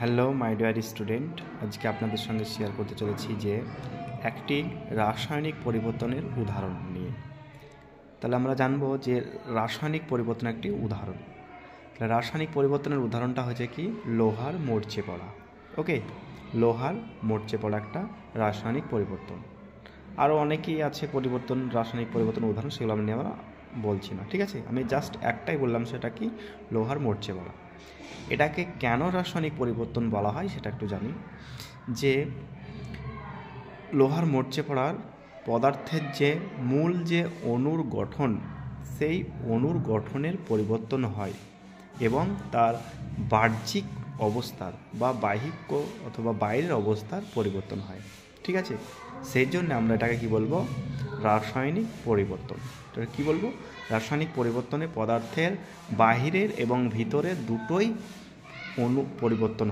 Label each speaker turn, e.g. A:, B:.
A: Hello my dear student, আজকে আপনাদের সঙ্গে শেয়ার করতে চলেছি যে একটি রাসায়নিক পরিবর্তনের উদাহরণ নিয়ে। তাহলে আমরা জানবো যে রাসায়নিক পরিবর্তন একটি উদাহরণ। তাহলে রাসায়নিক পরিবর্তনের উদাহরণটা হচ্ছে কি লোহার মরচে পড়া। ওকে, লোহার মরচে পড়া একটা রাসায়নিক পরিবর্তন। আরও অনেকেই আছে রাসায়নিক পরিবর্তনের উদাহরণ, সেগুলো আমি আমরা বলছি না, ঠিক আছে। আমি জাস্ট একটাই বললাম, সেটা কি লোহার মরচে পড়া। এটাকে কেন রাসায়নিক পরিবর্তন বলা হয় সেটা একটু জানি। যে লোহার মরচে পড়ার পদার্থের যে মূল যে অণুর গঠন, সেই অণুর গঠনের পরিবর্তন হয় এবং তার বাহ্যিক অবস্থার বা বাহিক অথবা বাইরের অবস্থার পরিবর্তন হয়, ঠিক আছে। সেই জন্য আমরা এটাকে কি বলবো, রাসায়নিক পরিবর্তন। এটা কি বলবো, রাসায়নিক পরিবর্তনে পদার্থের বাহিরের এবং ভিতরের দুটোই অণু পরিবর্তন